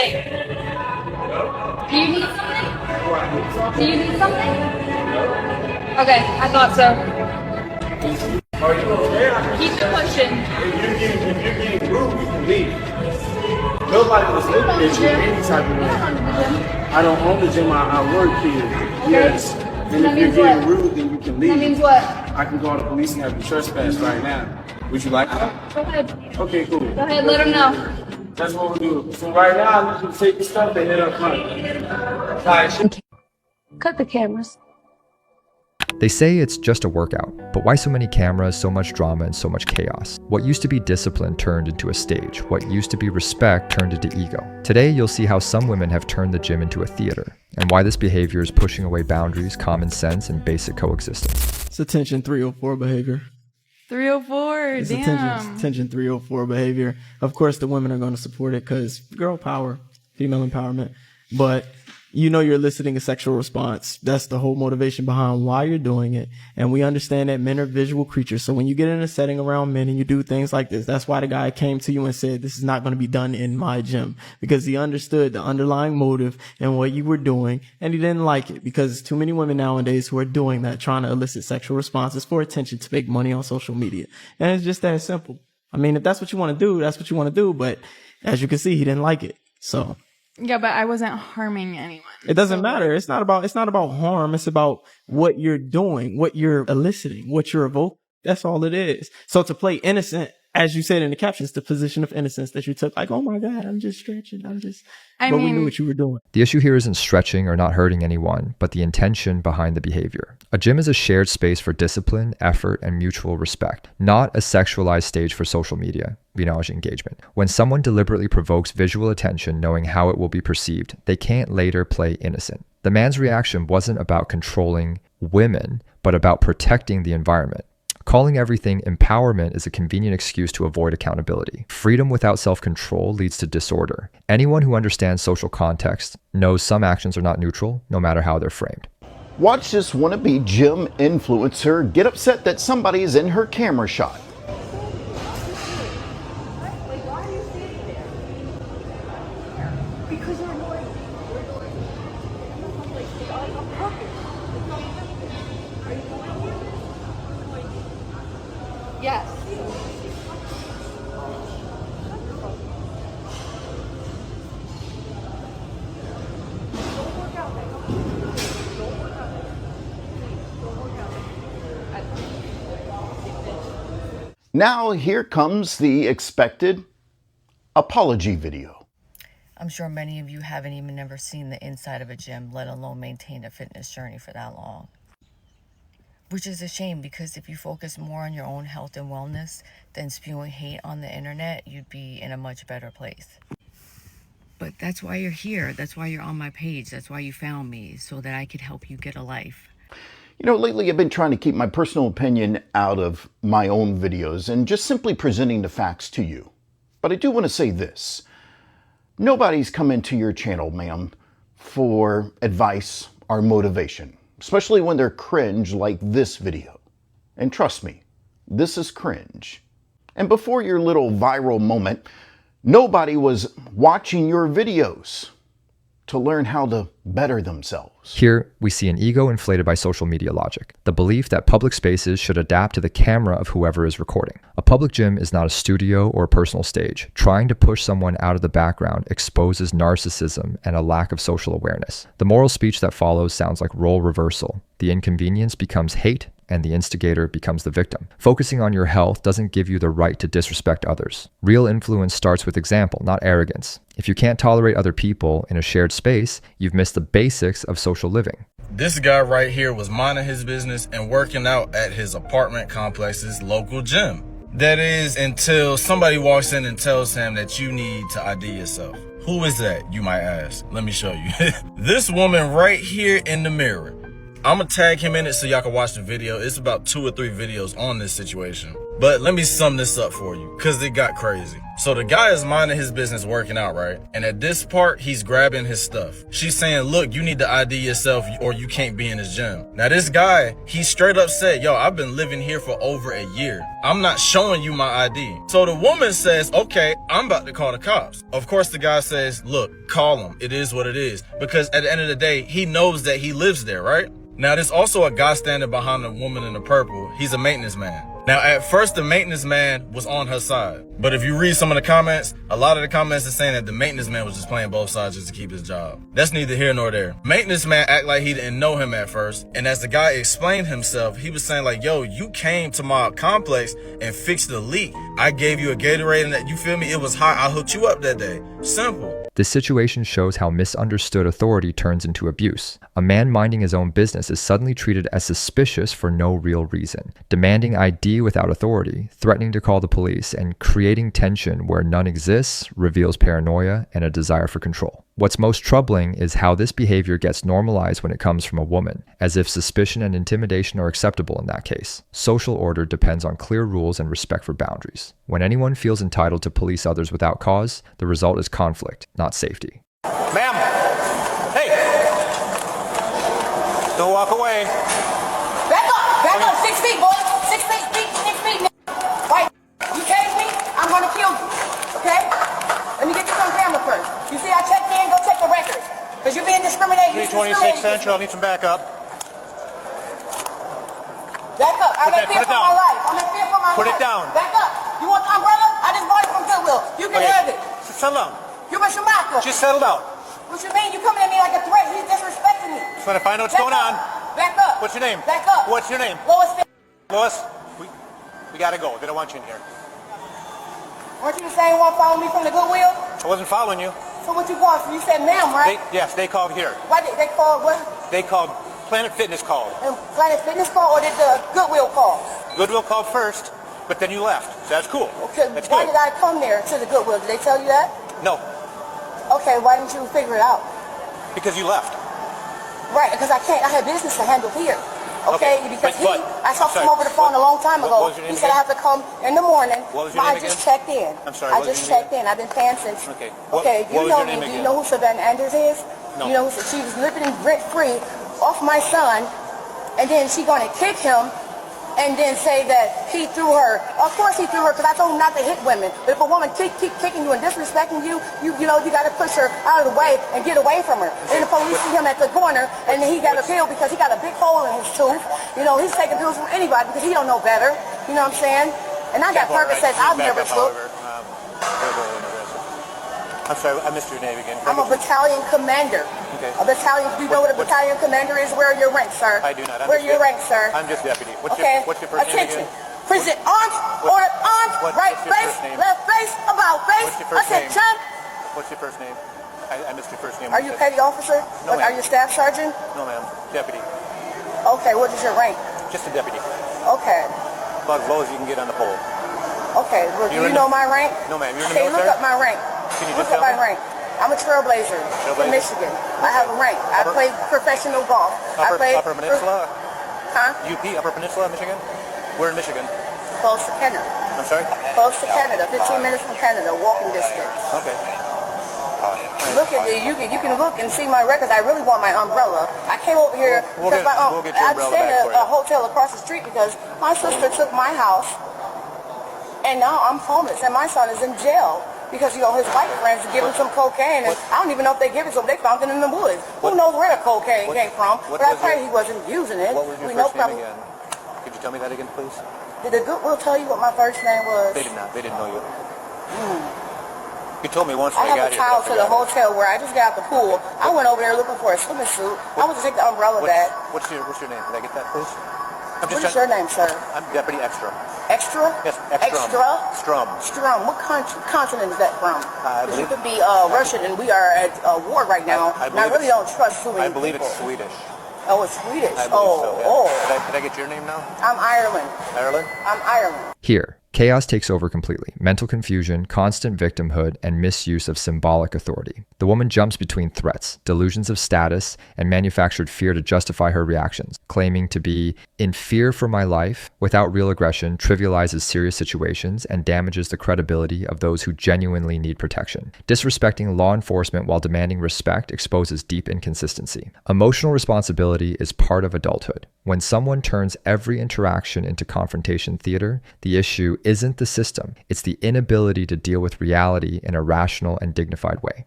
something? Do you need something? Do you need something? Okay, I thought so. Are you okay? Keep it pushing. If you're getting rude, you can leave. Nobody was looking at you any type of way. I don't own the gym, I work here. Okay. Yes. And That if you're means getting what? rude, then you can leave. That means what? I can call the police and have you trespass right now. Would you like that? Go ahead. Okay, cool. Go ahead, let them know. That's what we'll do. So right now, I need you to take your stuff and head up front. All right. Cut the cameras. They say it's just a workout, but why so many cameras, so much drama, and so much chaos? What used to be discipline turned into a stage. What used to be respect turned into ego. Today, you'll see how some women have turned the gym into a theater, and why this behavior is pushing away boundaries, common sense, and basic coexistence. It's attention 304 behavior. 304, It's damn. attention 304 behavior. Of course, the women are going to support it because girl power, female empowerment. But you know you're eliciting a sexual response. That's the whole motivation behind why you're doing it. And we understand that men are visual creatures. So when you get in a setting around men and you do things like this, that's why the guy came to you and said, this is not going to be done in my gym, because he understood the underlying motive and what you were doing. And he didn't like it because there's too many women nowadays who are doing that, trying to elicit sexual responses for attention to make money on social media. And it's just that simple. I mean, if that's what you want to do, that's what you want to do. But as you can see, he didn't like it. So Yeah, but I wasn't harming anyone. it doesn't matter. It's not about harm. It's about what you're doing, what you're eliciting, what you're evoking. That's all it is. So to play innocent, as you said in the captions, the position of innocence that you took, like, oh my God, I'm just stretching. But we knew what you were doing. The issue here isn't stretching or not hurting anyone, but the intention behind the behavior. A gym is a shared space for discipline, effort, and mutual respect, not a sexualized stage for social media, espionage engagement. When someone deliberately provokes visual attention knowing how it will be perceived, they can't later play innocent. The man's reaction wasn't about controlling women, but about protecting the environment. Calling everything empowerment is a convenient excuse to avoid accountability. Freedom without self-control leads to disorder. Anyone who understands social context knows some actions are not neutral, no matter how they're framed. Watch this wannabe gym influencer get upset that somebody is in her camera shot. Yes. Now here comes the expected apology video. I'm sure many of you haven't even ever seen the inside of a gym, let alone maintain a fitness journey for that long. Which is a shame, because if you focus more on your own health and wellness than spewing hate on the internet, you'd be in a much better place. But that's why you're here. That's why you're on my page. That's why you found me, so that I could help you get a life. You know, lately I've been trying to keep my personal opinion out of my own videos and just simply presenting the facts to you. But I do want to say this. Nobody's come into your channel, ma'am, for advice or motivation, especially when they're cringe like this video. And trust me, this is cringe. And before your little viral moment, nobody was watching your videos to learn how to better themselves. Here, we see an ego inflated by social media logic, the belief that public spaces should adapt to the camera of whoever is recording. A public gym is not a studio or a personal stage. Trying to push someone out of the background exposes narcissism and a lack of social awareness. The moral speech that follows sounds like role reversal. The inconvenience becomes hate, and the instigator becomes the victim. Focusing on your health doesn't give you the right to disrespect others. Real influence starts with example, not arrogance. If you can't tolerate other people in a shared space, you've missed the basics of social living. This guy right here was minding his business and working out at his apartment complex's local gym. That is, until somebody walks in and tells him that you need to ID yourself. Who is that, you might ask? Let me show you. This woman right here in the mirror. I'm gonna tag him in it so y'all can watch the video. It's about 2 or 3 videos on this situation. But let me sum this up for you, because it got crazy. So the guy is minding his business working out, right? And at this part, he's grabbing his stuff. She's saying, look, you need to ID yourself or you can't be in his gym. Now this guy, he straight up said, yo, I've been living here for over a year. I'm not showing you my ID. So the woman says, okay, I'm about to call the cops. Of course, the guy says, look, call him. It is what it is. Because at the end of the day, he knows that he lives there, right? Now, there's also a guy standing behind the woman in the purple. He's a maintenance man. Now, at first, the maintenance man was on her side. But if you read some of the comments, a lot of the comments are saying that the maintenance man was just playing both sides just to keep his job. That's neither here nor there. Maintenance man act like he didn't know him at first. And as the guy explained himself, he was saying like, yo, you came to my complex and fixed the leak. I gave you a Gatorade and that, you feel me? It was hot. I hooked you up that day. Simple. This situation shows how misunderstood authority turns into abuse. A man minding his own business is suddenly treated as suspicious for no real reason, demanding ID without authority, threatening to call the police, and creating tension where none exists reveals paranoia and a desire for control. What's most troubling is how this behavior gets normalized when it comes from a woman, as if suspicion and intimidation are acceptable in that case. Social order depends on clear rules and respect for boundaries. When anyone feels entitled to police others without cause, the result is conflict, not safety. Ma'am! Hey! Don't walk away. Back up! Back up! 6 feet, boy! 6 feet, 6 feet, White, you cage me, I'm gonna kill you. Okay? Let me get you some camera first. You see I checked in, go check the records. Because you're being discriminated. 326 Central, I need some backup. Back up. I'm in fear for my life. I'm in fear for my life. Put it down. Back up. You want the umbrella? I just bought it from Goodwill. You can have it. Settle down. You a Shamaka. Just settle down. What you mean? You coming at me like a threat. He's disrespecting me. Just want to find out what's going on. Back up. What's your name? Back up. What's your name? Lois. Lois, we gotta go. They don't want you in here. Weren't you the same one following me from the Goodwill? I wasn't following you. So what you want? You said ma'am, right? Yes, they called here. Why did they call what? They called, Planet Fitness called. And Planet Fitness call or did the Goodwill call? Goodwill called first, but then you left. So that's cool. Okay, that's why good. did I come there to the Goodwill? Did they tell you that? No, Okay, why didn't you figure it out? because you left. Right, because I had business to handle here. Okay, because but- I talked to him over the phone a long time ago. What was your name He said I have to come in the morning. What was your I name just again? checked in. I'm sorry, I what was just your name checked in. I've been paying since. Okay. Okay, What you was know your me. name Do you again? know who Savannah Anders is? No. You know who she was living rent free off my son, and then she gonna kick him. And then say that he threw her. Of course he threw her because I told him not to hit women. But if a woman keep kicking you and disrespecting you, you got to push her out of the way and get away from her. And the police see him at the corner and then he got a pill because he got a big hole in his tooth. You know, he's taking pills from anybody because he don't know better. You know what I'm saying? And I got Percocets I've never took. I'm sorry, I missed your name again. I'm a battalion commander. Okay. A battalion. Do you know what a battalion commander is? Where are your ranks, sir? I do not. Where are your ranks, sir? I'm just deputy. What's Okay. your first Attention. name again? Present arms, order arms, right what's your face, first name? left face, about face. What's your first name? Attention. What's your first name? I missed your first name. Are you a petty officer? No, Are ma'am. you a staff sergeant? No, ma'am. Deputy. Okay, what is your rank? Just a deputy. Okay. About as low as you can get on the pole. Okay, well, do You're you in know my rank? No, ma'am. You're in the Okay, look military? up my rank. Can you Look just up tell my me? rank. I'm a trailblazer from Michigan. I have a rank. I play professional golf. Upper Peninsula? Huh? UP, Upper Peninsula, Michigan? We're in Michigan. Close to Canada. I'm sorry? Close to Canada. 15 minutes from Canada, walking distance. Okay. Look at it. You can look and see my records. I really want my umbrella. I came over here We'll because we'll get your I'm umbrella staying back at for a you. hotel across the street because my sister took my house, and now I'm homeless, and my son is in jail because his white friends give him some cocaine, and I don't even know if they give it to him. They found it in the woods. Who knows where the cocaine came from? But I pray he wasn't using it. What was your We know first name probably. again? Could you tell me that again, please? Did the Goodwill tell you what my first name was? They did not. They didn't know you. You told me once I when I have got a here. towel but to the I forgot. hotel where I just got out the pool. I went over there looking for a swimming suit. I was to take the umbrella back. What's your name? Can I get that, please? I'm What is your name, sir? I'm Deputy Extra. Extra? Yes, Extra? Strum. Strum. What continent is that from? I Because you believe- could be Russian, and we are at war right now. I and I believe really it's- don't trust too many I believe people. it's Swedish. Oh, it's Swedish. I believe so, yeah. Oh. Did I get your name now? I'm Ireland. Ireland? I'm Ireland. Here, Chaos takes over completely. Mental confusion, constant victimhood, and misuse of symbolic authority. The woman jumps between threats, delusions of status, and manufactured fear to justify her reactions, claiming to be in fear for my life without real aggression, trivializes serious situations, and damages the credibility of those who genuinely need protection. Disrespecting law enforcement while demanding respect exposes deep inconsistency. Emotional responsibility is part of adulthood. When someone turns every interaction into confrontation theater, the issue isn't the system, it's the inability to deal with reality in a rational and dignified way.